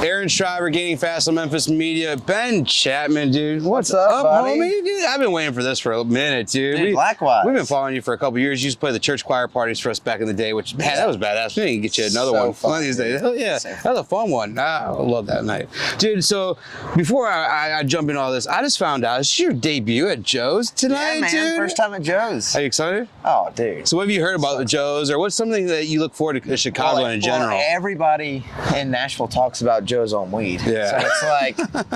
Aaron Shriver, Gaining Fast on Memphis Media. Ben Chapman, dude. What's up, buddy? homie? Dude, I've been waiting for this for a minute, dude. Likewise. We've been following you for a couple years. You used to play the church choir parties for us back in the day, which, man, that was badass. We need to get you another one fun, one of these days. Hell yeah. That was a fun one. I love that night. Dude, so before I jump into all this, I just found out it's your debut at Joe's tonight, Yeah, man. dude. First time at Joe's. Are you excited? Oh, dude. So what have you heard about the Joe's, or what's something that you look forward to Chicago in general? Well, everybody in Nashville talks about Joe's on weed. Yeah. So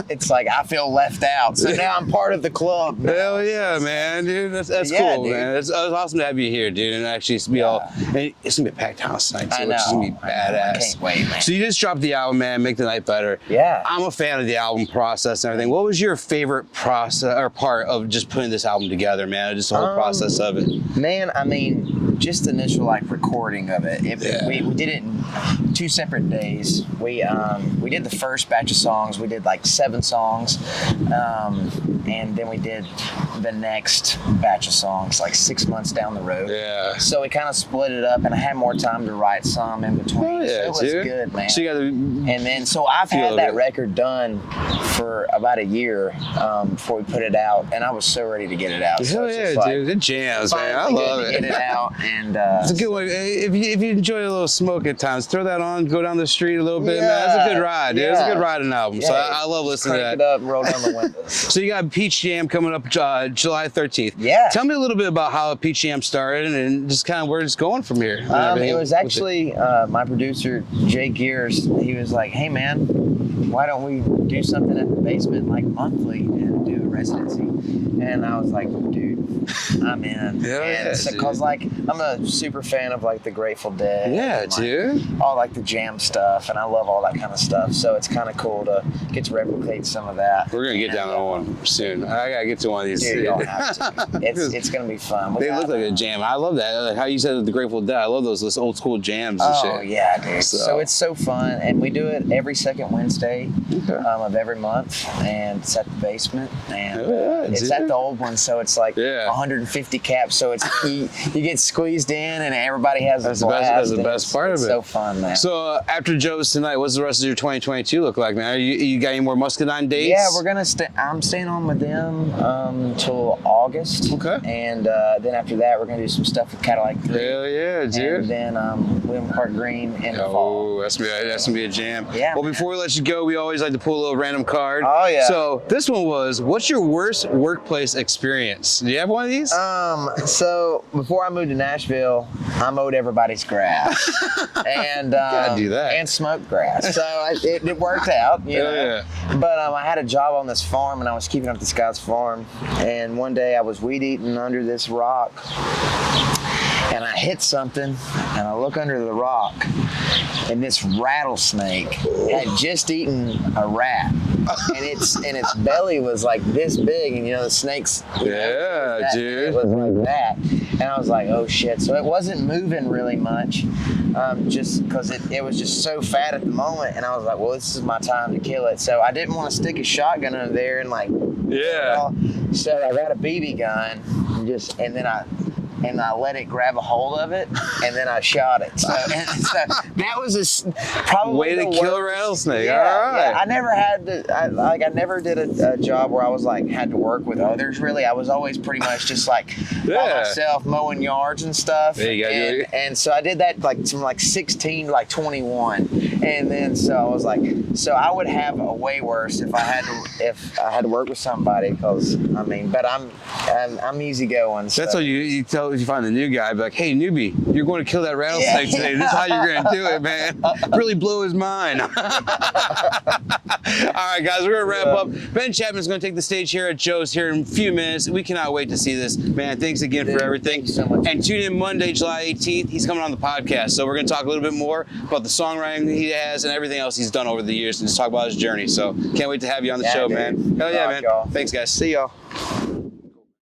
it's like I feel left out. So now I'm part of the club. Hell yeah, man, dude. That's Yeah, cool, dude. man. It's awesome to have you here, dude. And actually, it's gonna be a packed house tonight, too, I which is gonna be know. badass. I can't wait, man. So you just dropped the album, man. Make the night better. Yeah. I'm a fan of the album process and everything. What was your favorite process or part of just putting this album together, man? Just the whole process of it. Man, I mean, just the initial recording of it. We did it in 2 separate days. We did the first batch of songs. We did 7 songs, and then we did the next batch of songs 6 months down the road. Yeah. So we kind of split it up, and I had more time to write some in between. Oh, yeah, so it was dude. good, man. So you got And then, so I've feel had of that it. record done for about a year before we put it out, and I was so ready to get it out. So hell it's yeah, just dude. It jams, man. I finally love good it. to get it out, and It's a good one. If you enjoy a little smoke at times, throw that on, go down the street a little bit, man. That's a good ride, dude. It's a good riding album. So I love listening to crank that. it up, roll down the windows. So you got Peach Jam coming up July 13th. Yeah. Tell me a little bit about how Peach Jam started and just kind of where it's going from here. It was actually my producer, Jay Gears. He was like, hey, man, why don't we do something at the basement monthly and do a residency? And I was like, dude, I'm in. Yeah, because I'm a super fan of the Grateful Dead. Yeah, and, dude. All the jam stuff, and I love all that kind of stuff. So it's kind of cool to get to replicate some of that. We're gonna get down on one soon. I gotta get to one of these. Dude, y'all have to. It's gonna be fun. They look like a jam. I love that. Like how you said the Grateful Dead. I love those old school jams and shit. Oh yeah, dude. So it's so fun, and we do it every second Wednesday of every month, and it's at the basement, and it's at the old one, so it's 150 caps, so it's you get squeezed in, and everybody has a blast. That's the best part of it. It's so fun, man. So after Joe's tonight, what's the rest of your 2022 look like, man? You got any more Muscadine dates? Yeah, we're gonna I'm staying on with them till August. Okay. And then after that, we're gonna do some stuff with Cadillac 3. Hell yeah, dude. And then William Park Green in the fall. Oh, that's gonna be a jam. Yeah. Well, before we let you go, we always like to pull a little random card. Oh yeah. So this one was, what's your worst workplace experience? Do you have one of these? So before I moved to Nashville, I mowed everybody's grass, and Gotta do that. and smoked grass. So it worked out, you know. Yeah. But I had a job on this farm, and I was keeping up this guy's farm. And one day I was weed eating under this rock, and I hit something, and I look under the rock, and this rattlesnake had just eaten a rat. And its belly was this big, and the snakes. Yeah, that, dude. It was like that, and I was like, oh shit. So it wasn't moving really much, just because it was just so fat at the moment, and I was like, well, this is my time to kill it. So I didn't want to stick a shotgun under there and Yeah. So I got a BB gun, and then I let it grab a hold of it, and then I shot it. So that was probably way to the kill a worst. rattlesnake. Yeah, All right. yeah. I never had I never did a job where I was had to work with others. Really, I was always pretty much just by myself mowing yards and stuff. There you go. And so I did that from 16 to 21, and then so I was so I would have a way worse if I had to work with somebody, because but I'm easygoing. That's how you tell if you find a new guy, be like, hey, newbie, you're going to kill that rattlesnake today. This is how you're going to do it, man. Really blow his mind. All right, guys, we're going to wrap up. Ben Chapman's going to take the stage here at Joe's here in a few minutes. We cannot wait to see this. Man, thanks again for everything. Thank you so much. And tune in Monday, July 18th. He's coming on the podcast. So we're going to talk a little bit more about the songwriting he has and everything else he's done over the years and just talk about his journey. So can't wait to have you on the show, dude. man. Hell yeah, man. Y'all. Thanks, guys. See y'all.